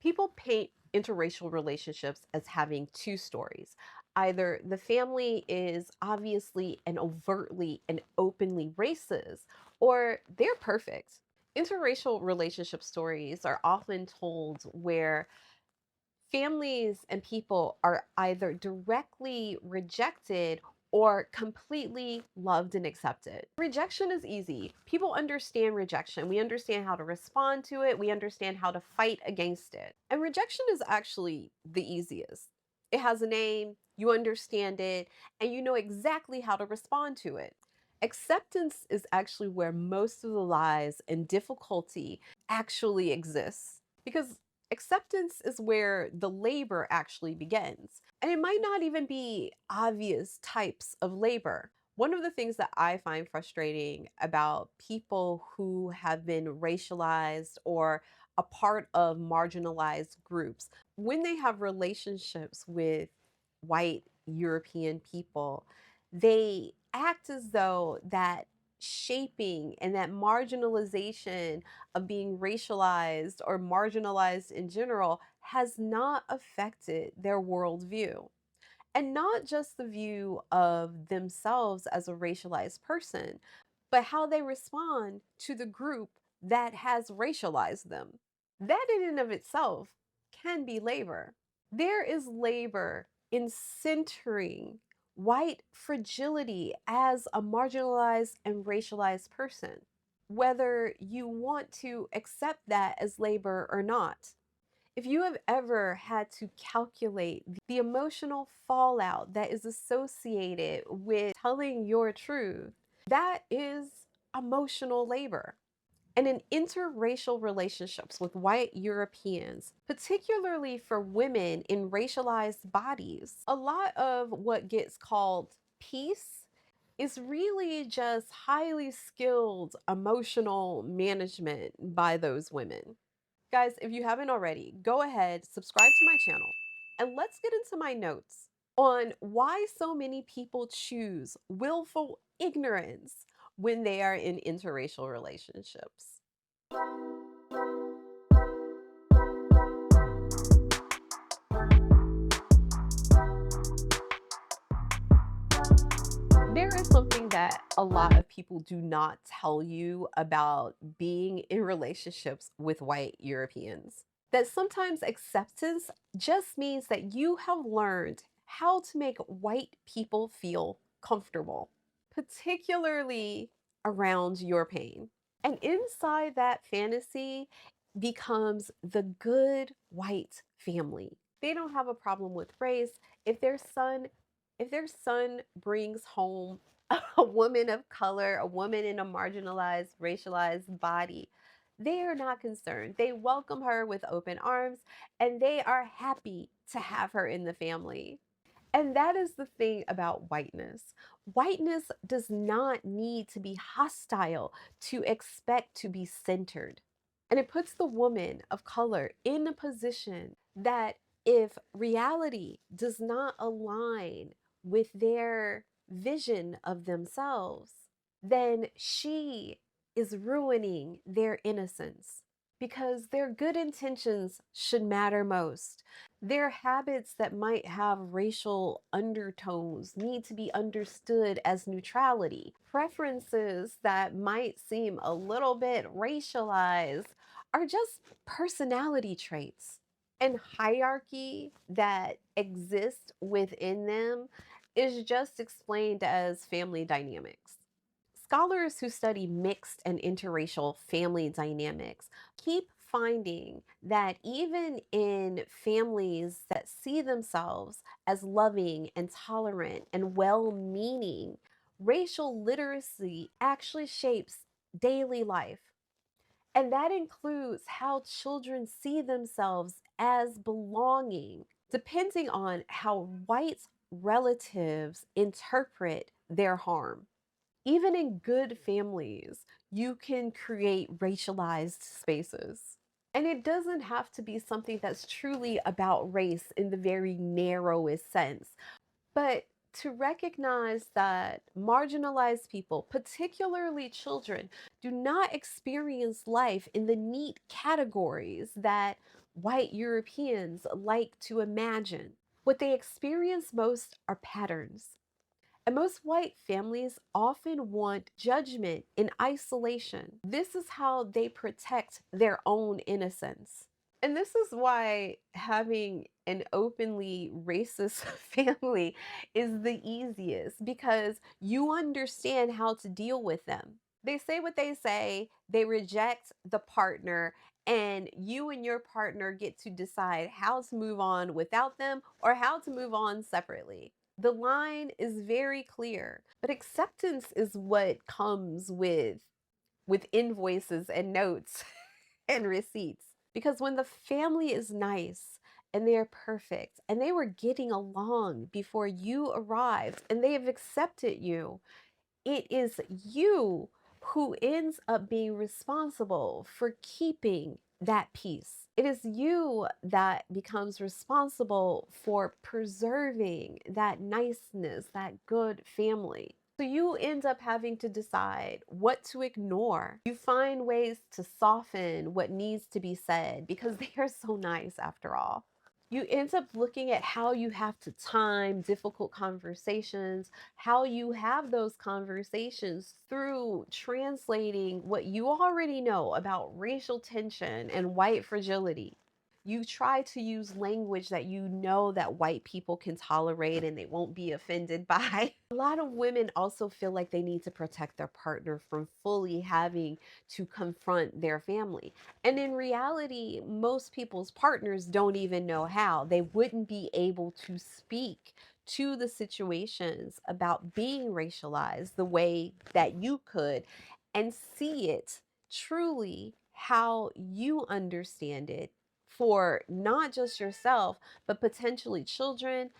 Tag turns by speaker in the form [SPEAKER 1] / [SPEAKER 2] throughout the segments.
[SPEAKER 1] People paint interracial relationships as having two stories. Either the family is obviously and overtly and openly racist, or they're perfect. Interracial relationship stories are often told where families and people are either directly rejected or completely loved and accepted. Rejection is easy. People understand rejection. We understand how to respond to it. We understand how to fight against it. And rejection is actually the easiest. It has a name, you understand it, and you know exactly how to respond to it. Acceptance is actually where most of the lies and difficulty actually exists. Because acceptance is where the labor actually begins. And it might not even be obvious types of labor. One of the things that I find frustrating about people who have been racialized or a part of marginalized groups, when they have relationships with white European people, they act as though that shaping and that marginalization of being racialized or marginalized in general has not affected their worldview. And not just the view of themselves as a racialized person, but how they respond to the group that has racialized them. That in and of itself can be labor. There is labor in centering white fragility as a marginalized and racialized person, whether you want to accept that as labor or not. If you have ever had to calculate the emotional fallout that is associated with telling your truth, that is emotional labor. And in interracial relationships with white Europeans, particularly for women in racialized bodies, a lot of what gets called peace is really just highly skilled emotional management by those women. Guys, if you haven't already, go ahead, subscribe to my channel, and let's get into my notes on why so many people choose willful ignorance when they are in interracial relationships. There is something that a lot of people do not tell you about being in relationships with white Europeans. That sometimes acceptance just means that you have learned how to make white people feel comfortable, particularly around your pain. And inside that fantasy becomes the good white family. They don't have a problem with race. If their son if their son brings home a woman of color, a woman in a marginalized, racialized body, they are not concerned. They welcome her with open arms and they are happy to have her in the family. And that is the thing about whiteness. Whiteness does not need to be hostile to expect to be centered. And it puts the woman of color in a position that if reality does not align with their vision of themselves, then she is ruining their innocence because their good intentions should matter most. Their habits that might have racial undertones need to be understood as neutrality. Preferences that might seem a little bit racialized are just personality traits. And hierarchy that exists within them is just explained as family dynamics. Scholars who study mixed and interracial family dynamics keep finding that even in families that see themselves as loving and tolerant and well meaning, racial literacy actually shapes daily life. And that includes how children see themselves as belonging, depending on how white relatives interpret their harm. Even in good families, you can create racialized spaces. And it doesn't have to be something that's truly about race in the very narrowest sense, but to recognize that marginalized people, particularly children, do not experience life in the neat categories that white Europeans like to imagine. What they experience most are patterns. And most white families often want judgment in isolation. This is how they protect their own innocence. And this is why having an openly racist family is the easiest because you understand how to deal with them. They say what they say, they reject the partner, and you and your partner get to decide how to move on without them or how to move on separately. The line is very clear, but acceptance is what comes with invoices and notes and receipts. Because when the family is nice and they're perfect and they were getting along before you arrived and they have accepted you, it is you who ends up being responsible for keeping that peace. It is you that becomes responsible for preserving that niceness, that good family. So you end up having to decide what to ignore. You find ways to soften what needs to be said because they are so nice after all. You end up looking at how you have to time difficult conversations, how you have those conversations through translating what you already know about racial tension and white fragility. You try to use language that you know that white people can tolerate and they won't be offended by. A lot of women also feel like they need to protect their partner from fully having to confront their family. And in reality, most people's partners don't even know how. They wouldn't be able to speak to the situations about being racialized the way that you could and see it truly how you understand it for not just yourself, but potentially children,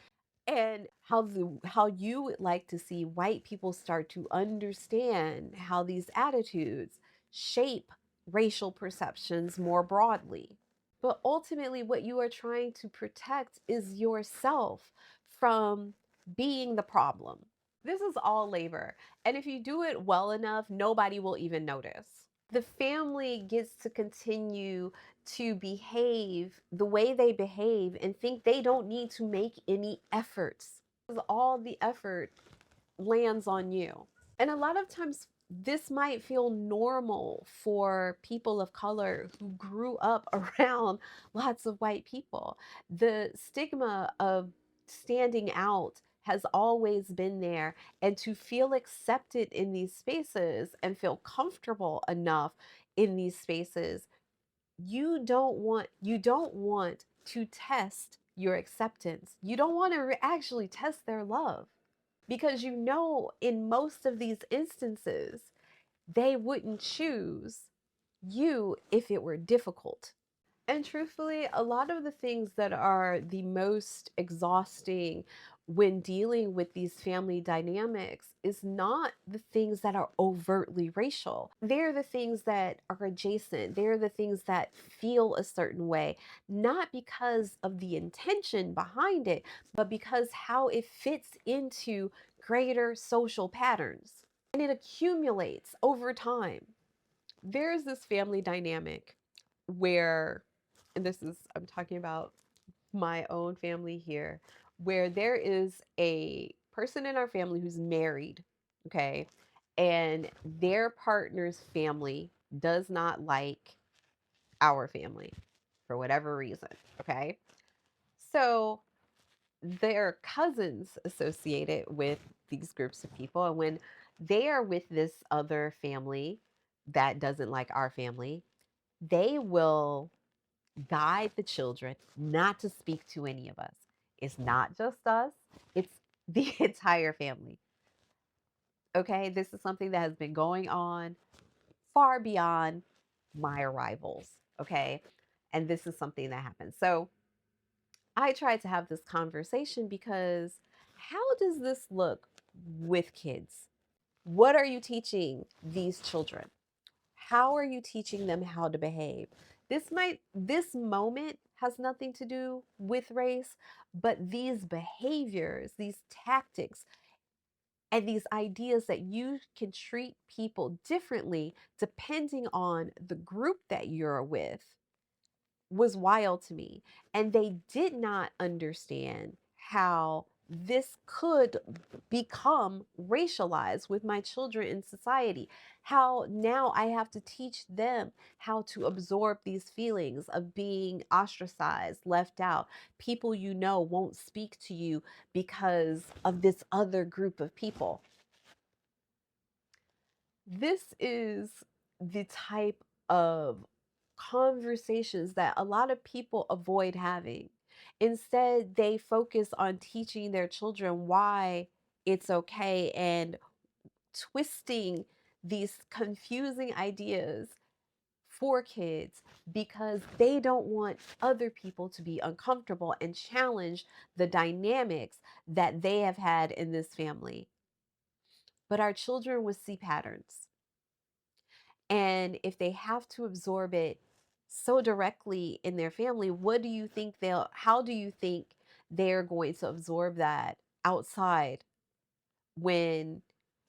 [SPEAKER 1] and how you would like to see white people start to understand how these attitudes shape racial perceptions more broadly. But ultimately, what you are trying to protect is yourself from being the problem. This is all labor. And if you do it well enough, nobody will even notice. The family gets to continue to behave the way they behave and think they don't need to make any efforts. All the effort lands on you. And a lot of times, this might feel normal for people of color who grew up around lots of white people. The stigma of standing out has always been there, and to feel accepted in these spaces and feel comfortable enough in these spaces, you don't want to test your acceptance. You don't want to actually test their love because you know in most of these instances they wouldn't choose you if it were difficult. And truthfully, a lot of the things that are the most exhausting when dealing with these family dynamics is not the things that are overtly racial. They're the things that are adjacent. They're the things that feel a certain way, not because of the intention behind it, but because how it fits into greater social patterns. And it accumulates over time. There's this family dynamic where, and this is, I'm talking about my own family here, where there is a person in our family who's married, okay, and their partner's family does not like our family for whatever reason, okay? So they're cousins associated with these groups of people, and when they are with this other family that doesn't like our family, they will guide the children not to speak to any of us. It's not just us, it's the entire family. Okay, this is something that has been going on far beyond my arrivals. Okay, and this is something that happens. So I tried to have this conversation because how does this look with kids? What are you teaching these children? How are you teaching them how to behave? This moment has nothing to do with race, but these behaviors, these tactics, and these ideas that you can treat people differently depending on the group that you're with, was wild to me. And they did not understand how this could become racialized with my children in society. How now I have to teach them how to absorb these feelings of being ostracized, left out. People you know won't speak to you because of this other group of people. This is the type of conversations that a lot of people avoid having. Instead, they focus on teaching their children why it's okay and twisting these confusing ideas for kids because they don't want other people to be uncomfortable and challenge the dynamics that they have had in this family. But our children will see patterns. And if they have to absorb it so directly in their family, how do you think they're going to absorb that outside when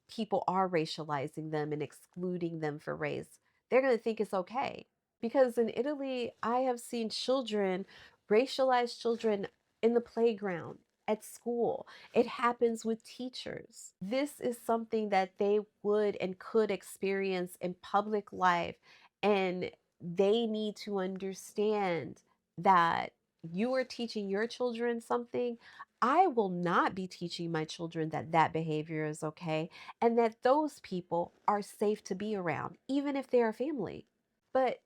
[SPEAKER 1] people are racializing them and excluding them for race? They're going to think it's okay. Because in Italy, I have seen children, racialized children, in the playground, at school. It happens with teachers. This is something that they would and could experience in public life. And they need to understand that you are teaching your children something. I will not be teaching my children that that behavior is okay and that those people are safe to be around, even if they are family. But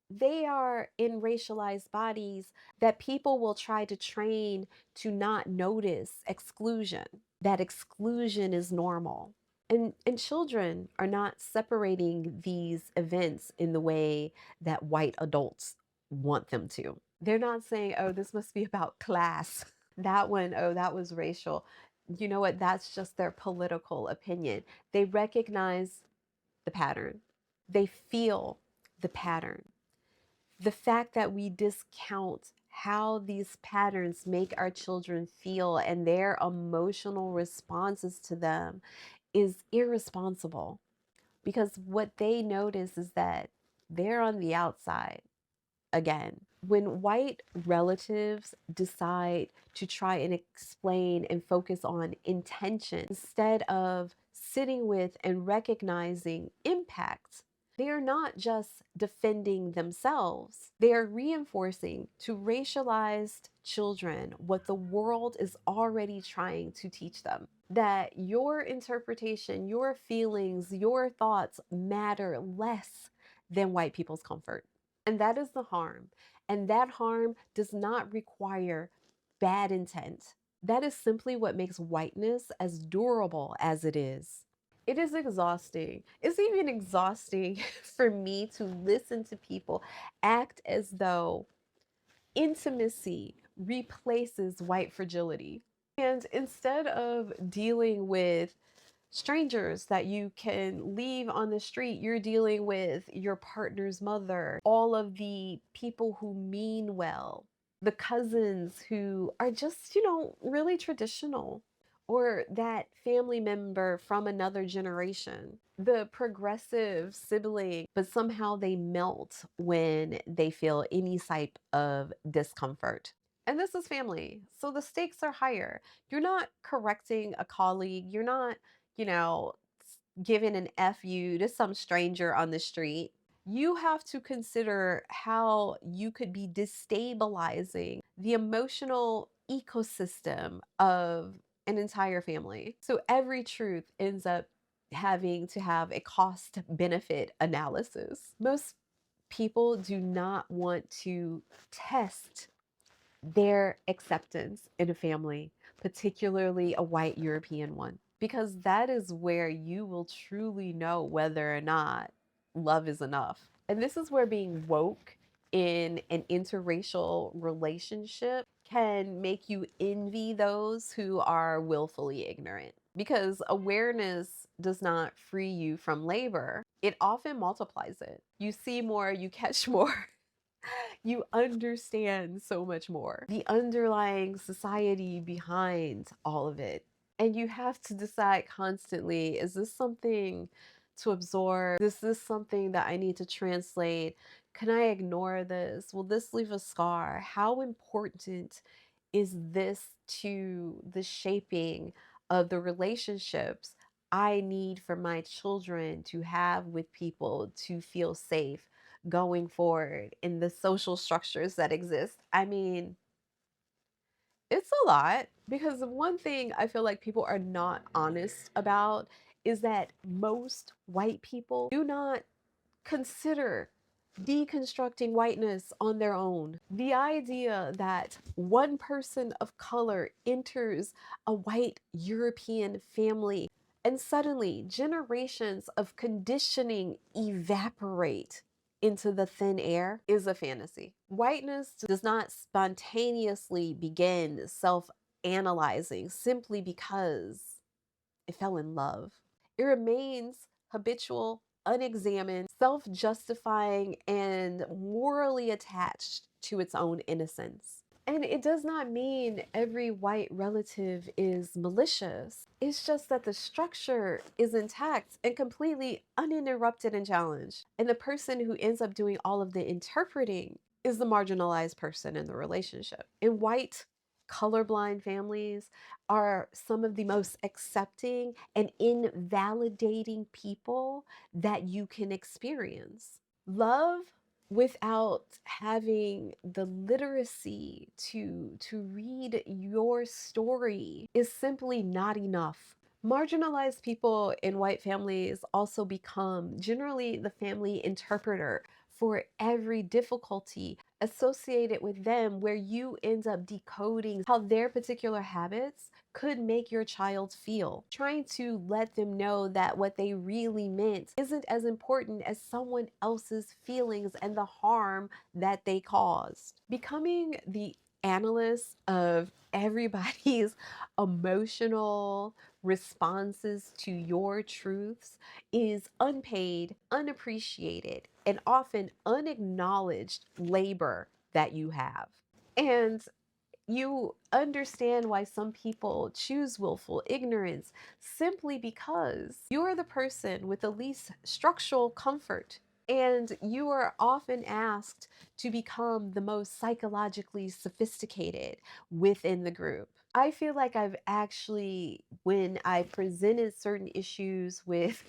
[SPEAKER 1] they are in racialized bodies that people will try to train to not notice exclusion, that exclusion is normal. And children are not separating these events in the way that white adults want them to. They're not saying, oh, this must be about class. That one, oh, that was racial. You know what? That's just their political opinion. They recognize the pattern, they feel the pattern. The fact that we discount how these patterns make our children feel and their emotional responses to them is irresponsible because what they notice is that they're on the outside again. When white relatives decide to try and explain and focus on intention instead of sitting with and recognizing impacts, they are not just defending themselves, they are reinforcing to racialized children what the world is already trying to teach them. That your interpretation, your feelings, your thoughts matter less than white people's comfort. And that is the harm. And that harm does not require bad intent. That is simply what makes whiteness as durable as it is. It is exhausting. It's even exhausting for me to listen to people act as though intimacy replaces white fragility. And instead of dealing with strangers that you can leave on the street, you're dealing with your partner's mother, all of the people who mean well, the cousins who are just, really traditional, or that family member from another generation, the progressive sibling, but somehow they melt when they feel any type of discomfort. And this is family, so the stakes are higher. You're not correcting a colleague, you're not you know, giving an FU to some stranger on the street. You have to consider how you could be destabilizing the emotional ecosystem of an entire family. So every truth ends up having to have a cost benefit analysis. Most people do not want to test their acceptance in a family, particularly a white European one, because that is where you will truly know whether or not love is enough. And this is where being woke in an interracial relationship can make you envy those who are willfully ignorant. Because awareness does not free you from labor, it often multiplies it. You see more, you catch more. You understand so much more. The underlying society behind all of it. And you have to decide constantly, is this something to absorb? This is something that I need to translate. Can I ignore this? Will this leave a scar? How important is this to the shaping of the relationships I need for my children to have with people to feel safe going forward in the social structures that exist? I mean, it's a lot because the one thing I feel like people are not honest about is that most white people do not consider deconstructing whiteness on their own. The idea that one person of color enters a white European family and suddenly generations of conditioning evaporate into the thin air is a fantasy. Whiteness does not spontaneously begin self analyzing simply because it fell in love. It remains habitual, unexamined, self justifying, and morally attached to its own innocence. And it does not mean every white relative is malicious. It's just that the structure is intact and completely uninterrupted and challenged. And the person who ends up doing all of the interpreting is the marginalized person in the relationship. In white, colorblind families are some of the most accepting and invalidating people that you can experience. Love without having the literacy to read your story is simply not enough. Marginalized people in white families also become generally the family interpreter for every difficulty associated with them, where you end up decoding how their particular habits could make your child feel, trying to let them know that what they really meant isn't as important as someone else's feelings and the harm that they caused. Becoming the analyst of everybody's emotional responses to your truths is unpaid, unappreciated, and often unacknowledged labor that you have. And you understand why some people choose willful ignorance simply because you are the person with the least structural comfort. And you are often asked to become the most psychologically sophisticated within the group. I feel like I've actually, when I presented certain issues with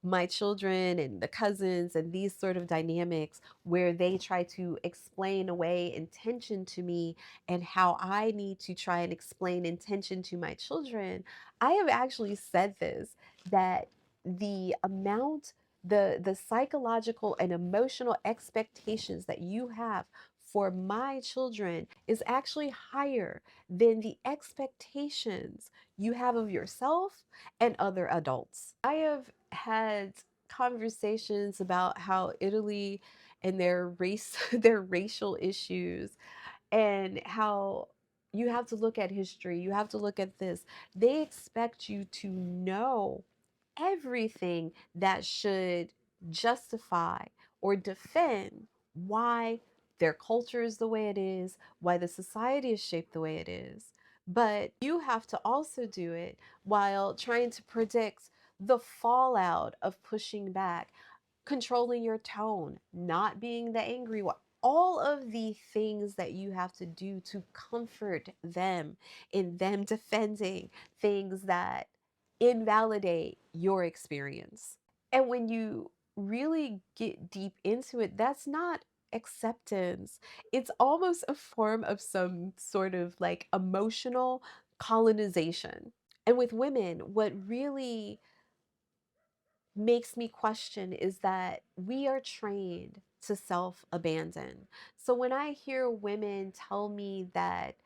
[SPEAKER 1] my children and the cousins and these sort of dynamics where they try to explain away intention to me and how I need to try and explain intention to my children, I have actually said this, that the amount, the psychological and emotional expectations that you have for my children is actually higher than the expectations you have of yourself and other adults. I have had conversations about how Italy and their race their racial issues, and how you have to look at history, you have to look at this. They expect you to know everything that should justify or defend why their culture is the way it is, why the society is shaped the way it is. But you have to also do it while trying to predict the fallout of pushing back, controlling your tone, not being the angry one. All of the things that you have to do to comfort them in them defending things that invalidate your experience. And when you really get deep into it, that's not acceptance. It's almost a form of some sort of like emotional colonization. And with women, what really makes me question is that we are trained to self abandon. So when I hear women tell me that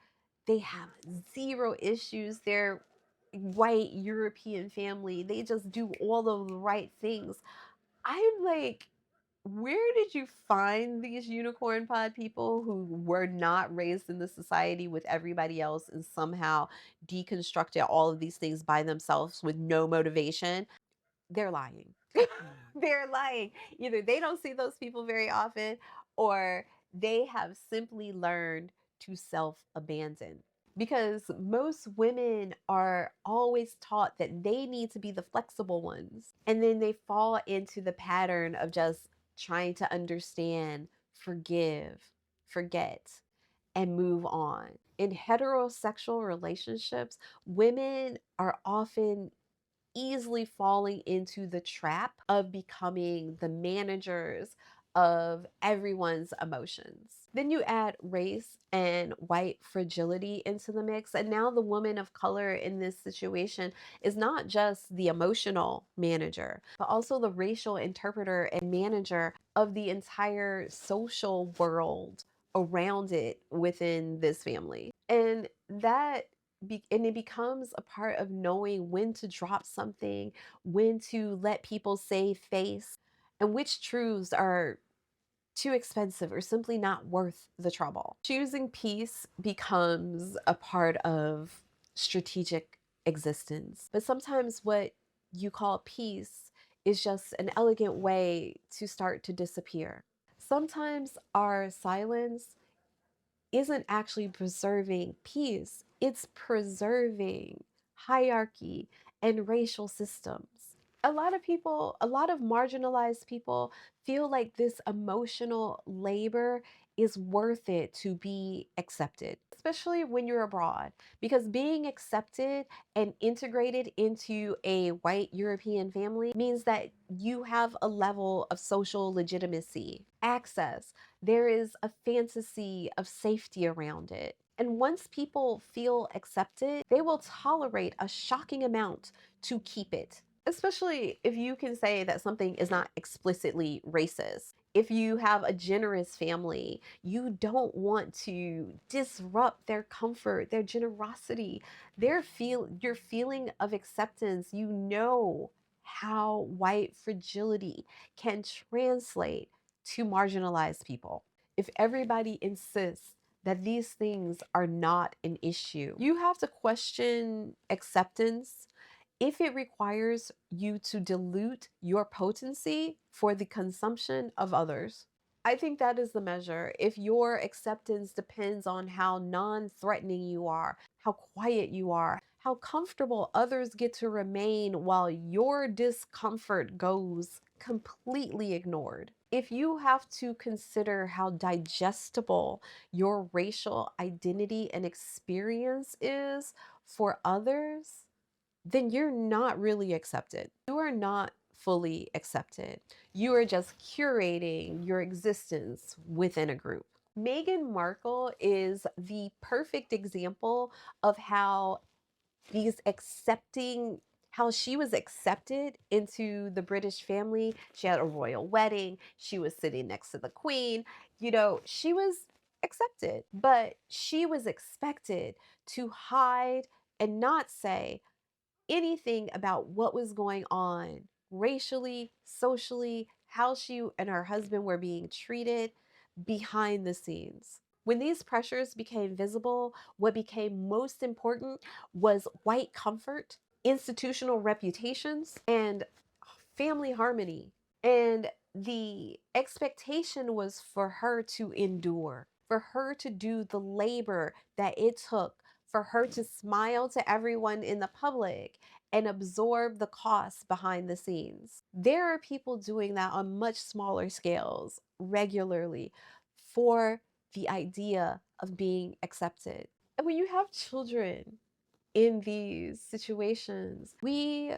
[SPEAKER 1] they have zero issues, they're white European family, they just do all of the right things, I'm like, where did you find these unicorn pod people who were not raised in the society with everybody else and somehow deconstructed all of these things by themselves with no motivation? They're lying. They're lying. Either they don't see those people very often, or they have simply learned to self abandon. because most women are always taught that they need to be the flexible ones. And then they fall into the pattern of just trying to understand, forgive, forget, and move on. In heterosexual relationships, women are often easily falling into the trap of becoming the managers of everyone's emotions. Then you add race and white fragility into the mix, and now the woman of color in this situation is not just the emotional manager, but also the racial interpreter and manager of the entire social world around it within this family. And it becomes a part of knowing when to drop something, when to let people save face, and which truths are too expensive or simply not worth the trouble. Choosing peace becomes a part of strategic existence. But sometimes what you call peace is just an elegant way to start to disappear. Sometimes our silence isn't actually preserving peace, it's preserving hierarchy and racial systems. A lot of marginalized people feel like this emotional labor is worth it to be accepted, especially when you're abroad, because being accepted and integrated into a white European family means that you have a level of social legitimacy, access. There is a fantasy of safety around it. And once people feel accepted, they will tolerate a shocking amount to keep it, especially if you can say that something is not explicitly racist. If you have a generous family, you don't want to disrupt their comfort, their generosity, your feeling of acceptance. You know how white fragility can translate to marginalized people. If everybody insists that these things are not an issue, you have to question acceptance if it requires you to dilute your potency for the consumption of others. I think that is the measure. If your acceptance depends on how non threatening you are, how quiet you are, how comfortable others get to remain while your discomfort goes completely ignored. If you have to consider how digestible your racial identity and experience is for others, then you're not really accepted. You are not fully accepted. You are just curating your existence within a group. Meghan Markle is the perfect example of these accepting how she was accepted into the British family. She had a royal wedding. She was sitting next to the queen. She was accepted, but she was expected to hide and not say anything about what was going on racially, socially, how she and her husband were being treated behind the scenes. When these pressures became visible, what became most important was white comfort, institutional reputations, and family harmony. And the expectation was for her to endure, for her to do the labor that it took, for her to smile to everyone in the public and absorb the costs behind the scenes. There are people doing that on much smaller scales regularly for the idea of being accepted. And when you have children in these situations, we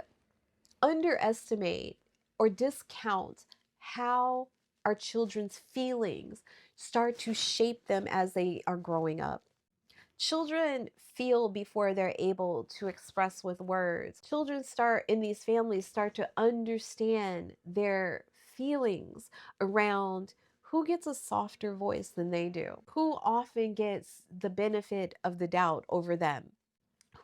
[SPEAKER 1] underestimate or discount how our children's feelings start to shape them as they are growing up. Children feel before they're able to express with words. Children in these families start to understand their feelings around who gets a softer voice than they do, who often gets the benefit of the doubt over them,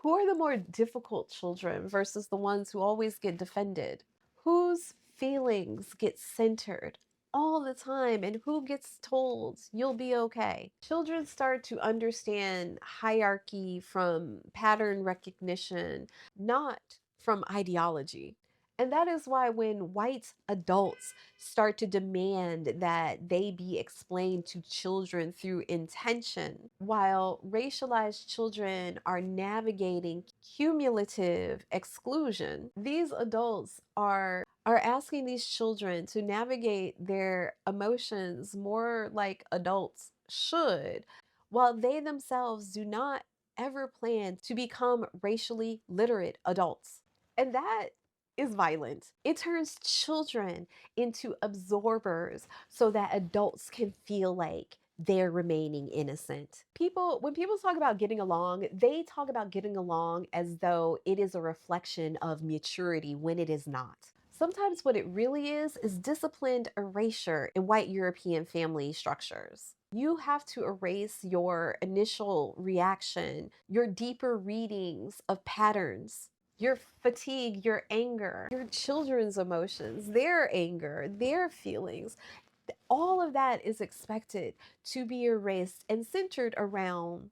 [SPEAKER 1] who are the more difficult children versus the ones who always get defended, whose feelings get centered all the time, and who gets told you'll be okay. Children start to understand hierarchy from pattern recognition, not from ideology. And that is why when white adults start to demand that they be explained to children through intention, while racialized children are navigating cumulative exclusion, these adults are asking these children to navigate their emotions more like adults should, while they themselves do not ever plan to become racially literate adults. And that is violent. It turns children into absorbers so that adults can feel like they're remaining innocent. When people talk about getting along, they talk about getting along as though it is a reflection of maturity when it is not. Sometimes what it really is disciplined erasure in white European family structures. You have to erase your initial reaction, your deeper readings of patterns, your fatigue, your anger, your children's emotions, their anger, their feelings. All of that is expected to be erased and centered around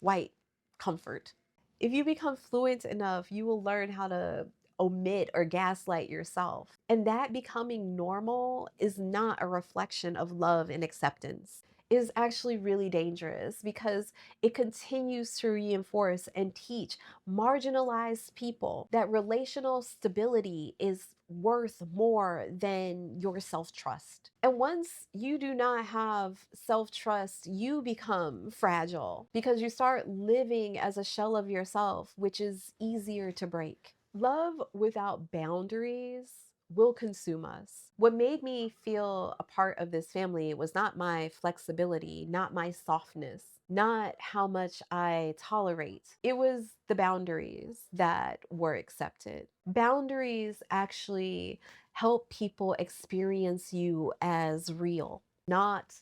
[SPEAKER 1] white comfort. If you become fluent enough, you will learn how to omit or gaslight yourself. And that becoming normal is not a reflection of love and acceptance. It is actually really dangerous because it continues to reinforce and teach marginalized people that relational stability is worth more than your self trust. And once you do not have self trust, you become fragile because you start living as a shell of yourself, which is easier to break. Love without boundaries will consume us. What made me feel a part of this family was not my flexibility, not my softness, not how much I tolerate. It was the boundaries that were accepted. Boundaries actually help people experience you as real, not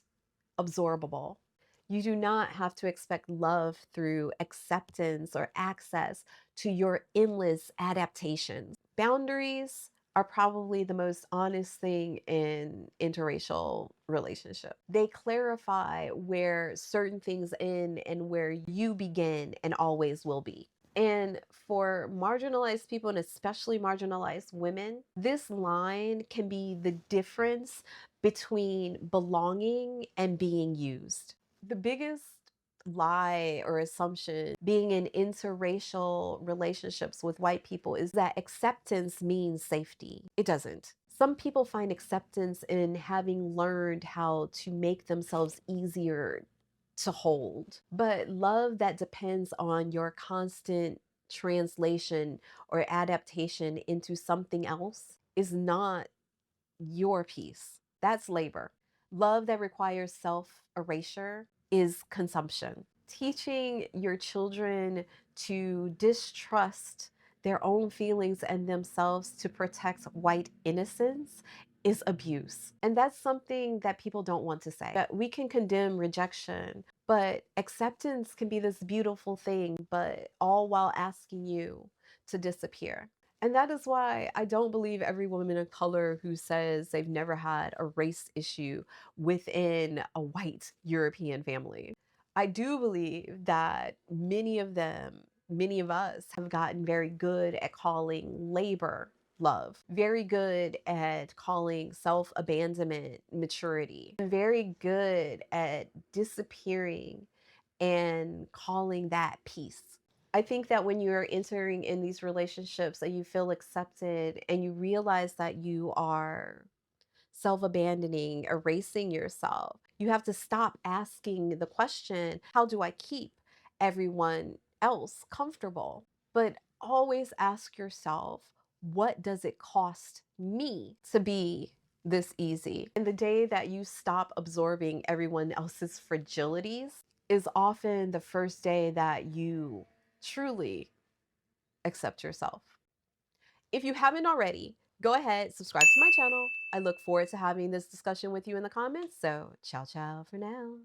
[SPEAKER 1] absorbable. You do not have to expect love through acceptance or access to your endless adaptations. Boundaries are probably the most honest thing in interracial relationship. They clarify where certain things end and where you begin and always will be. And for marginalized people, and especially marginalized women, this line can be the difference between belonging and being used. The biggest lie or assumption being in interracial relationships with white people is that acceptance means safety. It doesn't. Some people find acceptance in having learned how to make themselves easier to hold. But love that depends on your constant translation or adaptation into something else is not your peace. That's labor. Love that requires self erasure is consumption. Teaching your children to distrust their own feelings and themselves to protect white innocence is abuse. And that's something that people don't want to say. That we can condemn rejection, but acceptance can be this beautiful thing, but all while asking you to disappear. And that is why I don't believe every woman of color who says they've never had a race issue within a white European family. I do believe that many of us have gotten very good at calling labor love, very good at calling self abandonment maturity, very good at disappearing and calling that peace. I think that when you're entering in these relationships and you feel accepted and you realize that you are self abandoning, erasing yourself, you have to stop asking the question, how do I keep everyone else comfortable? But always ask yourself, what does it cost me to be this easy? And the day that you stop absorbing everyone else's fragilities is often the first day that you truly accept yourself. If you haven't already, go ahead, subscribe to my channel. I look forward to having this discussion with you in the comments. So, ciao, ciao for now.